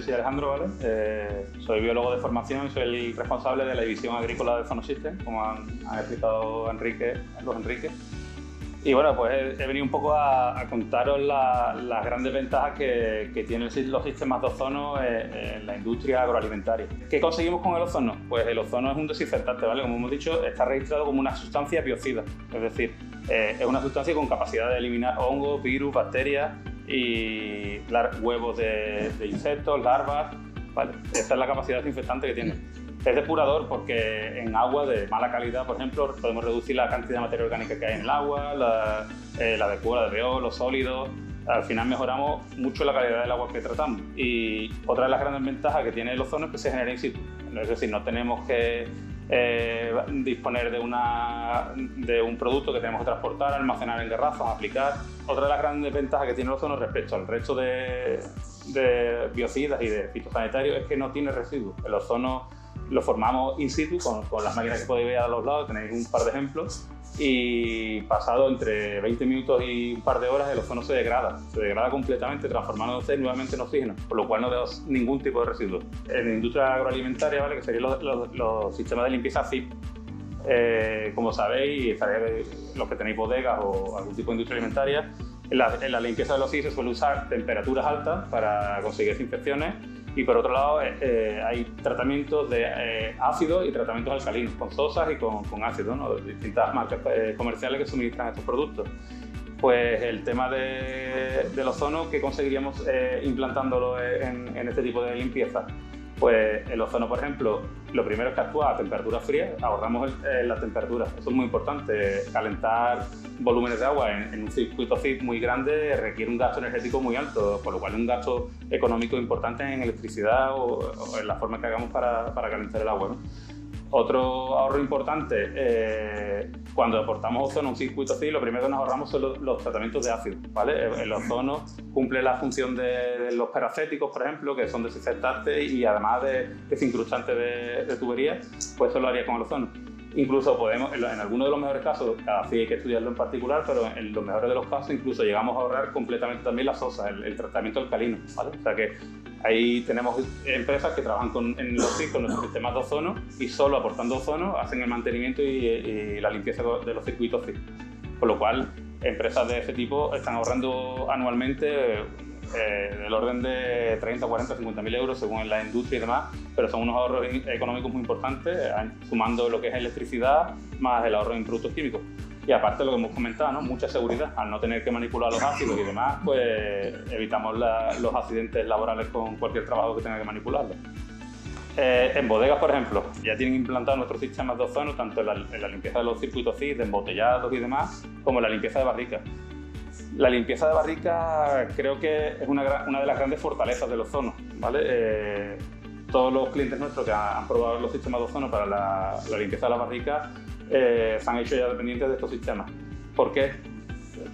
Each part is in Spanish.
soy Alejandro, ¿vale? Soy biólogo de formación y soy el responsable de la división agrícola de Zonosystem, como han explicado los Enrique. Y bueno, pues he venido un poco a contaros las grandes ventajas que tienen los sistemas de ozono en la industria agroalimentaria. ¿Qué conseguimos con el ozono? Pues el ozono es un desinfectante, ¿vale? Como hemos dicho, está registrado como una sustancia biocida, es decir, es una sustancia con capacidad de eliminar hongos, virus, bacterias y huevos de insectos, larvas, ¿vale? Esa es la capacidad desinfectante que tiene. Es depurador porque en agua de mala calidad, por ejemplo, podemos reducir la cantidad de materia orgánica que hay en el agua, la de cueva de BO, los sólidos. Al final mejoramos mucho la calidad del agua que tratamos. Y otra de las grandes ventajas que tiene el ozono es que se genera in situ. Es decir, no tenemos que disponer de un producto que tenemos que transportar, almacenar en garrafas, aplicar. Otra de las grandes ventajas que tiene el ozono respecto al resto de biocidas y de fitosanitarios es que no tiene residuos. El ozono lo formamos in situ con las máquinas que podéis ver a los lados, tenéis un par de ejemplos, y pasado entre 20 minutos y un par de horas el ozono se degrada completamente, transformándose nuevamente en oxígeno, por lo cual no da ningún tipo de residuo. En la industria agroalimentaria, ¿vale? Que serían los sistemas de limpieza CIP, como sabéis, los que tenéis bodegas o algún tipo de industria alimentaria, en la limpieza de los CIP se suele usar temperaturas altas para conseguir desinfecciones. Y por otro lado hay tratamientos de ácidos y tratamientos alcalinos, con sosas y con ácidos, ¿no? Distintas marcas comerciales que suministran estos productos. Pues el tema del ozono, ¿qué conseguiríamos implantándolo en este tipo de limpieza? Pues el ozono, por ejemplo, lo primero es que actúa a temperatura fría, ahorramos la temperatura. Eso es muy importante. Calentar volúmenes de agua en un circuito CIP muy grande requiere un gasto energético muy alto, por lo cual es un gasto económico importante en electricidad o en la forma que hagamos para calentar el agua, ¿no? Otro ahorro importante, cuando aportamos ozono a un circuito CIP, lo primero que nos ahorramos son los tratamientos de ácido, ¿vale? El ozono cumple la función de los peracéticos, por ejemplo, que son desinfectantes y además de desincrustantes de tuberías, pues eso lo haría con el ozono. Incluso podemos, en algunos de los mejores casos, cada sí hay que estudiarlo en particular, pero en los mejores de los casos incluso llegamos a ahorrar completamente también las sosas, el tratamiento alcalino, ¿vale? O sea que ahí tenemos empresas que trabajan en los CIP con nuestros sistemas de ozono y solo aportando ozono hacen el mantenimiento y la limpieza de los circuitos CIP. Por lo cual, empresas de ese tipo están ahorrando anualmente del orden de 30, 40, 50.000 euros según la industria y demás, pero son unos ahorros económicos muy importantes, sumando lo que es electricidad más el ahorro en productos químicos. Y aparte lo que hemos comentado, ¿no? Mucha seguridad. Al no tener que manipular los ácidos y demás, pues evitamos los accidentes laborales con cualquier trabajo que tenga que manipularlos. En bodegas, por ejemplo, ya tienen implantados nuestros sistemas de ozono, tanto en la limpieza de los circuitos CIP, de embotellados y demás, como en la limpieza de barricas. La limpieza de barrica creo que es una de las grandes fortalezas del ozono, ¿vale? Todos los clientes nuestros que han probado los sistemas de ozono para la limpieza de la barrica se han hecho ya dependientes de estos sistemas. ¿Por qué?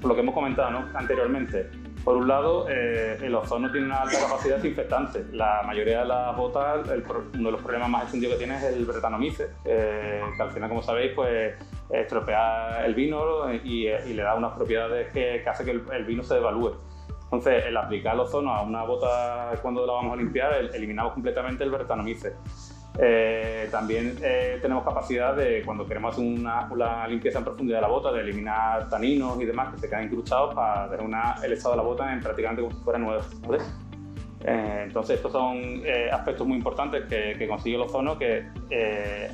Por lo que hemos comentado, ¿no? Anteriormente. Por un lado, el ozono tiene una alta capacidad desinfectante. La mayoría de las botas, uno de los problemas más extendidos que tiene es el bretanomice, que al final, como sabéis, pues estropea el vino y le da unas propiedades que hace que el vino se devalúe. Entonces, el aplicar el ozono a una bota cuando la vamos a limpiar, eliminamos completamente el bretanomice. También tenemos capacidad de, cuando queremos hacer una limpieza en profundidad de la bota, de eliminar taninos y demás que se quedan incrustados para dejar el estado de la bota en prácticamente como si fuera nueva, ¿vale? Entonces estos son aspectos muy importantes que consigue el ozono que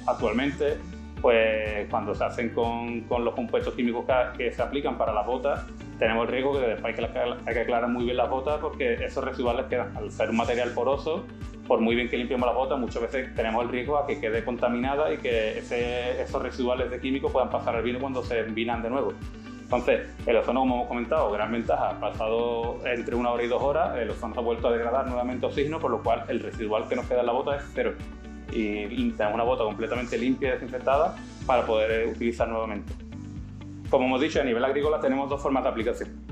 actualmente, pues cuando se hacen con los compuestos químicos que se aplican para las botas, tenemos el riesgo que después hay que aclarar muy bien las botas porque esos residuales quedan, al ser un material poroso, por muy bien que limpiemos las botas, muchas veces tenemos el riesgo a que quede contaminada y que esos residuales de químicos puedan pasar al vino cuando se envinan de nuevo. Entonces, el ozono, como hemos comentado, gran ventaja, pasado entre 1 hora y 2 horas, el ozono se ha vuelto a degradar nuevamente oxígeno, por lo cual el residual que nos queda en la bota es cero. Y tenemos una bota completamente limpia y desinfectada para poder utilizar nuevamente. Como hemos dicho, a nivel agrícola tenemos dos formas de aplicación.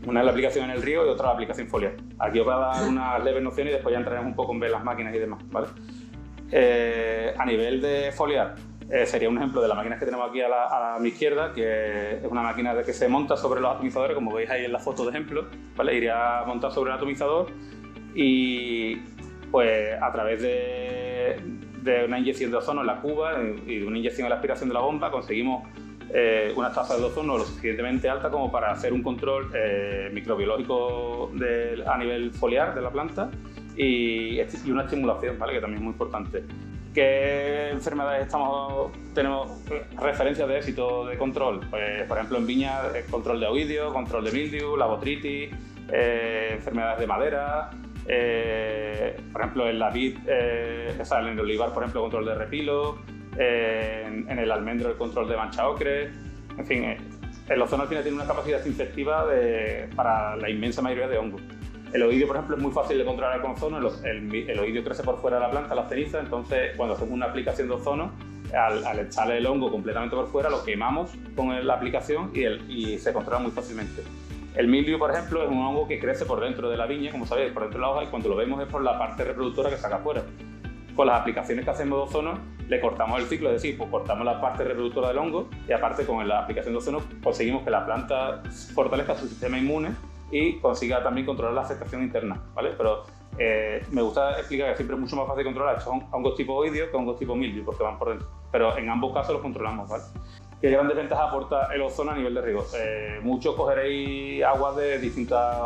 Una es la aplicación en el río y otra la aplicación foliar. Aquí os voy a dar unas leves nociones y después ya entraremos un poco en ver las máquinas y demás, ¿vale? A nivel de foliar, sería un ejemplo de las máquinas que tenemos aquí a mi izquierda, que es una máquina que se monta sobre los atomizadores, como veis ahí en la foto de ejemplo, ¿vale? Iría montada sobre el atomizador y pues a través de una inyección de ozono en la cuba y de una inyección en la aspiración de la bomba conseguimos una tasa de ozono lo suficientemente alta como para hacer un control microbiológico a nivel foliar de la planta y una estimulación, ¿vale? Que también es muy importante. ¿Qué enfermedades tenemos referencias de éxito de control? Pues, por ejemplo, en viña, control de oidio, control de mildiu, la botrytis, enfermedades de madera. Por ejemplo, en la vid, en el olivar, por ejemplo, control de repilo, en el almendro el control de mancha ocre. En fin, el ozono al final tiene una capacidad infectiva para la inmensa mayoría de hongos. El oidio, por ejemplo, es muy fácil de controlar con ozono. El oidio crece por fuera de la planta, las cenizas, entonces cuando hacemos una aplicación de ozono, al echarle el hongo completamente por fuera, lo quemamos con la aplicación y se controla muy fácilmente. El mildiu, por ejemplo, es un hongo que crece por dentro de la viña, como sabéis, por dentro de la hoja, y cuando lo vemos es por la parte reproductora que saca afuera. Con las aplicaciones que hacemos de ozono, le cortamos el ciclo, es decir, pues cortamos la parte reproductora del hongo y aparte con la aplicación de ozono conseguimos que la planta fortalezca su sistema inmune y consiga también controlar la afectación interna, ¿vale? Pero me gusta explicar que siempre es mucho más fácil controlar estos hongos tipo oidio que hongos tipo mildiu, porque van por dentro. Pero en ambos casos los controlamos, ¿vale? ¿Qué grandes ventajas aporta el ozono a nivel de riego? Muchos cogeréis aguas de distintas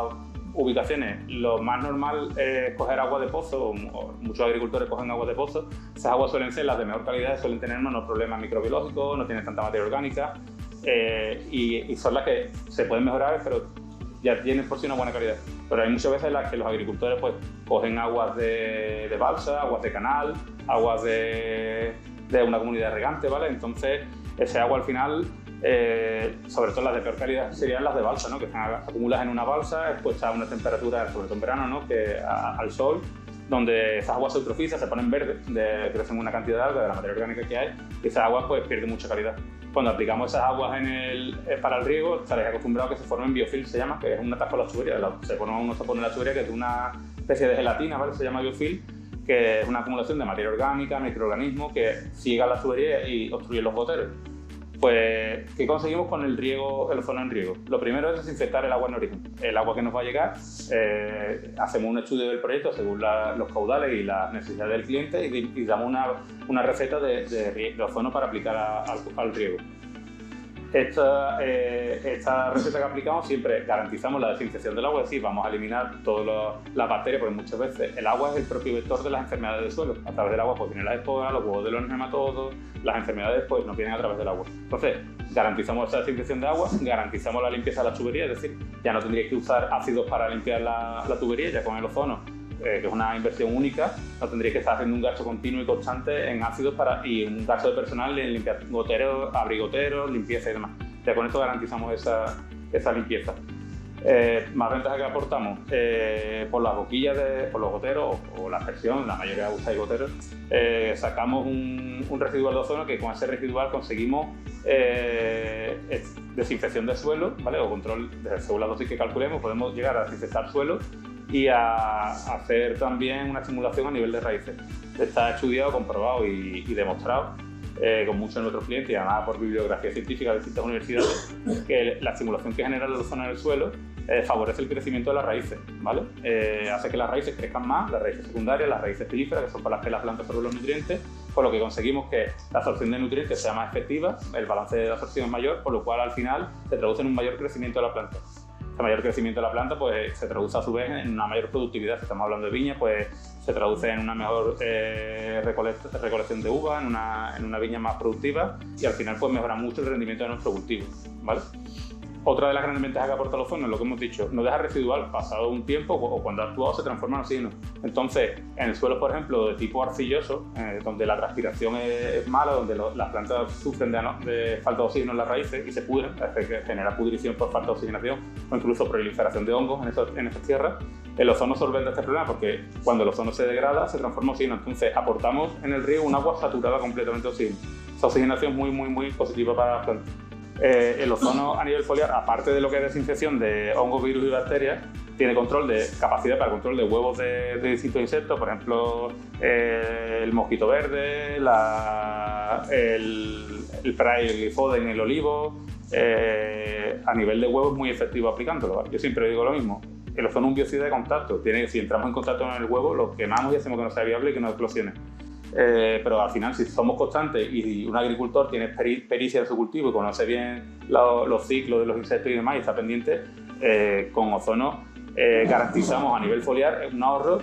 ubicaciones. Lo más normal es coger agua de pozo, muchos agricultores cogen agua de pozo. Esas aguas suelen ser las de mejor calidad, suelen tener menos problemas microbiológicos, no tienen tanta materia orgánica y son las que se pueden mejorar, pero ya tienen por sí una buena calidad. Pero hay muchas veces en las que los agricultores pues, cogen aguas de balsa, aguas de canal, aguas de una comunidad regante, ¿vale? Entonces, ese agua al final, sobre todo las de peor calidad, serían las de balsa, ¿no? Que están acumuladas en una balsa, expuestas a una temperatura, sobre todo en verano, ¿no? Al sol, donde esas aguas se eutrofizan, se ponen verdes, crecen una cantidad de algas de la materia orgánica que hay, y esas aguas pues, pierden mucha calidad. Cuando aplicamos esas aguas para el riego, estaréis acostumbrados a que se formen biofilm, se llama, que es un atajo a la tubería. Uno se pone la tubería, que es de una especie de gelatina, ¿vale? Se llama biofilm, que es una acumulación de materia orgánica, microorganismos que ciega la tubería y obstruyen los goteros. Pues, ¿qué conseguimos con el ozono en riego? Lo primero es desinfectar el agua en origen. El agua que nos va a llegar, hacemos un estudio del proyecto según los caudales y las necesidades del cliente y damos una receta de ozono para aplicar al riego. Esta receta que aplicamos siempre garantizamos la desinfección del agua, es decir, vamos a eliminar todas las bacterias, porque muchas veces el agua es el propio vector de las enfermedades del suelo. A través del agua pues vienen las esporas, los huevos de los nematodos, las enfermedades pues nos vienen a través del agua. Entonces, garantizamos esa desinfección de agua, garantizamos la limpieza de la tubería, es decir, ya no tendríais que usar ácidos para limpiar la tubería, ya con el ozono, que es una inversión única, no tendríais que estar haciendo un gasto continuo y constante en ácidos y un gasto de personal en limpiar goteros, abrigoteros, limpieza y demás. Ya con esto garantizamos esa limpieza. Más ventajas que aportamos, por las boquillas, por los goteros o la aspersión, la mayoría usáis goteros, sacamos un residual de ozono que con ese residual conseguimos desinfección del suelo, ¿vale? O control, según la dosis que calculemos, podemos llegar a desinfectar suelo y a hacer también una estimulación a nivel de raíces. Está estudiado, comprobado y demostrado con muchos de nuestros clientes y además por bibliografía científica de distintas universidades que la estimulación que genera el ozono en el suelo favorece el crecimiento de las raíces, ¿vale? Hace que las raíces crezcan más, las raíces secundarias, las raíces pilíferas, que son con las que la planta absorbe los nutrientes, por lo que conseguimos que la absorción de nutrientes sea más efectiva, el balance de absorción es mayor, por lo cual al final se traduce en un mayor crecimiento de la planta. Este mayor crecimiento de la planta pues, se traduce a su vez en una mayor productividad. Si estamos hablando de viña, pues se traduce en una mejor recolección de uva, en una viña más productiva y al final pues, mejora mucho el rendimiento de nuestro cultivo, ¿vale? Otra de las grandes ventajas que aporta el ozono es lo que hemos dicho, no deja residual, pasado un tiempo o cuando ha actuado se transforma en oxígeno. Entonces, en el suelo, por ejemplo, de tipo arcilloso, donde la transpiración es mala, donde las plantas sufren de falta de oxígeno en las raíces y se pudren, que genera pudrición por falta de oxigenación o incluso proliferación de hongos en esas tierras, el ozono solventa este problema porque cuando el ozono se degrada se transforma en oxígeno. Entonces, aportamos en el riego un agua saturada completamente de oxígeno. Esa oxigenación es muy, muy, muy positiva para las plantas. El ozono a nivel foliar, aparte de lo que es desinfección de hongos, virus y bacterias, tiene capacidad para control de huevos de distintos insectos, por ejemplo, el mosquito verde, el prae y el glifode en el olivo. A nivel de huevos es muy efectivo aplicándolo, ¿vale? Yo siempre digo lo mismo. el ozono es un biocida de contacto. Si entramos en contacto con el huevo, lo quemamos y hacemos que no sea viable y que no eclosione. Pero al final, si somos constantes y un agricultor tiene pericia de su cultivo y conoce bien los ciclos de los insectos y demás y está pendiente, con ozono garantizamos a nivel foliar un ahorro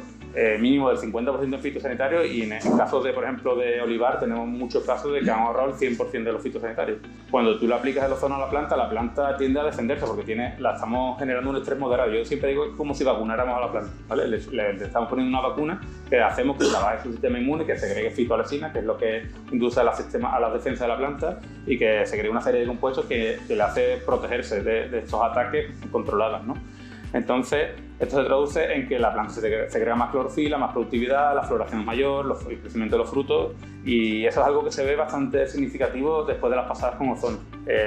mínimo del 50% en fitosanitarios, y en casos de, por ejemplo, de olivar, tenemos muchos casos de que han ahorrado el 100% de los fitosanitarios. Cuando tú le aplicas el ozono a la planta tiende a defenderse porque la estamos generando un estrés moderado. Yo siempre digo que es como si vacunáramos a la planta, ¿vale? Le estamos poniendo una vacuna que hacemos que trabaje su sistema inmune, que segregue fitoalexina, que es lo que induce a la defensa de la planta, y que segregue una serie de compuestos que le hace protegerse de estos ataques controlados, ¿no? Entonces, esto se traduce en que la planta segrega más clorofila, más productividad, la floración es mayor, el crecimiento de los frutos, y eso es algo que se ve bastante significativo después de las pasadas con ozono.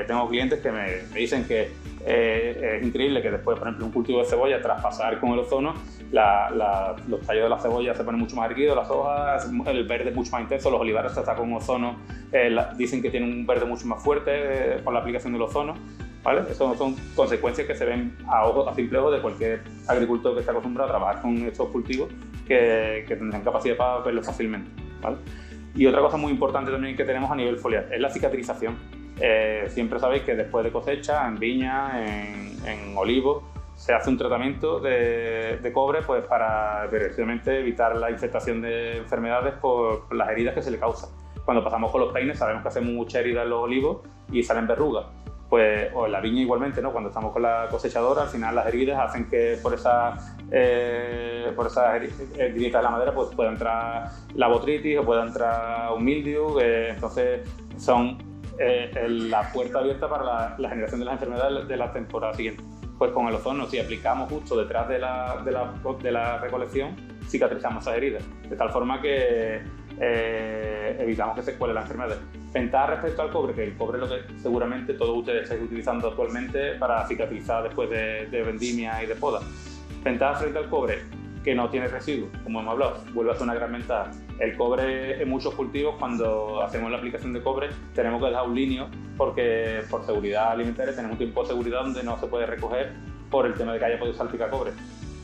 Tengo clientes que me dicen que es increíble que después, por ejemplo, un cultivo de cebolla, tras pasar con el ozono, los tallos de la cebolla se ponen mucho más erguidos, las hojas, el verde es mucho más intenso, los olivares hasta con ozono dicen que tienen un verde mucho más fuerte por la aplicación del ozono. ¿Vale? Eso son consecuencias que se ven a simple ojo de cualquier agricultor que esté acostumbrado a trabajar con estos cultivos, que tendrán capacidad para verlo fácilmente, ¿vale? Y otra cosa muy importante también que tenemos a nivel foliar es la cicatrización. Siempre sabéis que después de cosecha, en viña, en olivos, se hace un tratamiento de cobre, pues para precisamente evitar la infectación de enfermedades por las heridas que se le causan. Cuando pasamos con los peines sabemos que hacemos mucha herida en los olivos y salen verrugas. Pues, o en la viña igualmente, ¿no? Cuando estamos con la cosechadora, al final las heridas hacen que por esas grietas de la madera pues pueda entrar la botrytis o pueda entrar un mildew, entonces son la puerta abierta para la generación de las enfermedades de la temporada siguiente. Pues con el ozono, si aplicamos justo detrás de la recolección, cicatrizamos esas heridas, de tal forma que evitamos que se cuele la enfermedad. Ventaja respecto al cobre, que el cobre es lo que seguramente todos ustedes estáis utilizando actualmente para cicatrizar después de vendimia y de poda. Ventaja frente al cobre, que no tiene residuos, como hemos hablado, vuelve a ser una gran ventaja. El cobre en muchos cultivos, cuando hacemos la aplicación de cobre, tenemos que dejar un linio porque por seguridad alimentaria tenemos un tiempo de seguridad donde no se puede recoger por el tema de que haya podido salpicar cobre.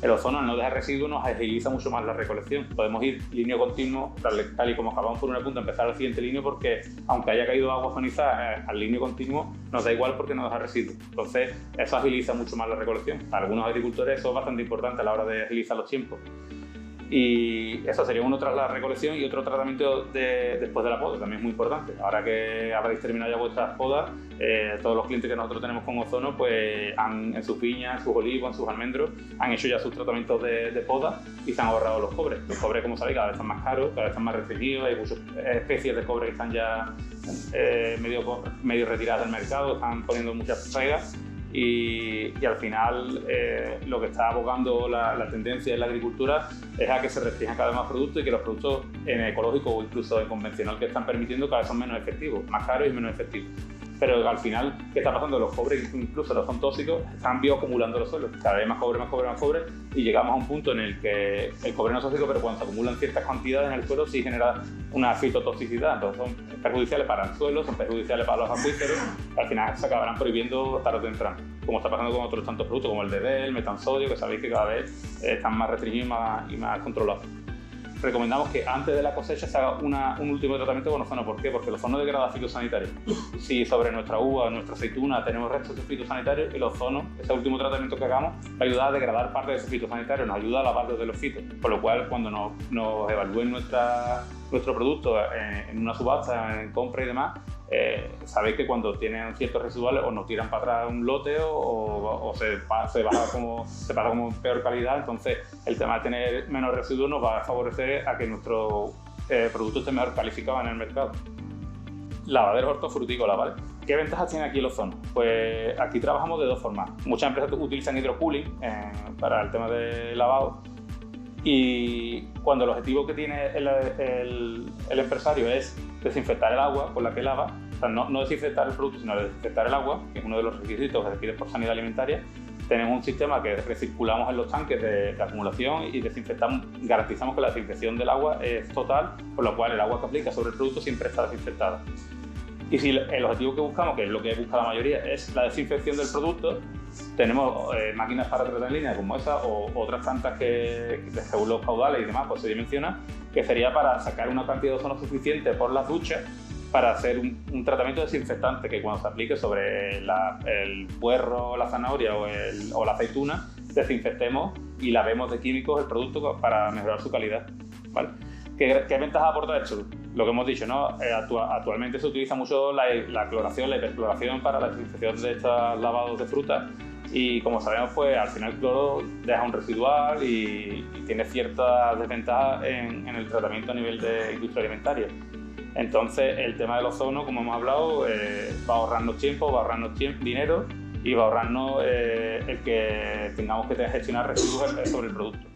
El ozono, al no dejar residuos, nos agiliza mucho más la recolección. Podemos ir línea continuo, tal y como acabamos por una punta, empezar al siguiente línea, porque aunque haya caído agua ozonizada al línea continuo, nos da igual porque no deja residuos. Entonces, eso agiliza mucho más la recolección. Para algunos agricultores eso es bastante importante a la hora de agilizar los tiempos. Y eso sería uno tras la recolección, y otro tratamiento después de la poda, también es muy importante. Ahora que habréis terminado ya vuestras podas, todos los clientes que nosotros tenemos con ozono, pues en sus viñas, en sus olivos, en sus almendros, han hecho ya sus tratamientos de poda y se han ahorrado los cobres. Los cobres, como sabéis, cada vez están más caros, cada vez están más restringidos, hay muchas especies de cobre que están ya medio retiradas del mercado, están poniendo muchas pegas. Y al final lo que está abogando la tendencia en la agricultura es a que se restrinjan cada vez más productos y que los productos en ecológico o incluso en convencional que están permitiendo cada vez son menos efectivos, más caros y menos efectivos. Pero al final, ¿qué está pasando? Los cobres, incluso los son tóxicos, están bioacumulando los suelos. Cada vez más cobre, más cobre, más cobre, y llegamos a un punto en el que el cobre no es tóxico, pero cuando se acumulan ciertas cantidades en el suelo sí genera una fitotoxicidad. Entonces son perjudiciales para el suelo, son perjudiciales para los acuíferos, al final se acabarán prohibiendo tarde o temprano, como está pasando con otros tantos productos como el DD, el metansodio, que sabéis que cada vez están más restringidos y más controlados. Recomendamos que antes de la cosecha se haga un último tratamiento con ozono. ¿Por qué? Porque el ozono degrada fitosanitarios. Si sobre nuestra uva o nuestra aceituna tenemos restos de fitosanitarios, el ozono, ese último tratamiento que hagamos, va a ayudar a degradar parte de ese fitosanitario, nos ayuda a lavarlos de los fitos. Por lo cual, cuando nos evalúen nuestro producto en una subasta, en compra y demás, sabéis que cuando tienen ciertos residuales o nos tiran para atrás un lote o se pasa como peor calidad. Entonces el tema de tener menos residuos nos va a favorecer a que nuestro producto esté mejor calificado en el mercado. Lavaderos hortofrutícolas, ¿vale? ¿Qué ventajas tiene aquí el ozono? Pues aquí trabajamos de dos formas. Muchas empresas utilizan hidrocooling para el tema de lavado. Y cuando el objetivo que tiene el empresario es desinfectar el agua con la que lava, o sea, no desinfectar el producto, sino desinfectar el agua, que es uno de los requisitos que se pide por sanidad alimentaria, tenemos un sistema que recirculamos en los tanques de acumulación y garantizamos que la desinfección del agua es total, por lo cual el agua que aplica sobre el producto siempre está desinfectada. Y si el objetivo que buscamos, que es lo que busca la mayoría, es la desinfección del producto, tenemos máquinas para tratar en línea como esa o otras tantas que según los caudales y demás pues se dimensiona, que sería para sacar una cantidad de ozono suficiente por las duchas para hacer un tratamiento desinfectante que cuando se aplique sobre el puerro, la zanahoria o la aceituna, desinfectemos y lavemos de químicos el producto para mejorar su calidad, ¿vale? ¿Qué ventaja aporta esto? Lo que hemos dicho, ¿no? Actualmente se utiliza mucho la cloración, la hipercloración para la desinfección de estos lavados de frutas y como sabemos, pues al final el cloro deja un residual y tiene ciertas desventajas en el tratamiento a nivel de industria alimentaria. Entonces el tema del ozono, como hemos hablado, va a ahorrarnos tiempo, va a ahorrarnos dinero y va a ahorrarnos el que tengamos que gestionar residuos sobre el producto.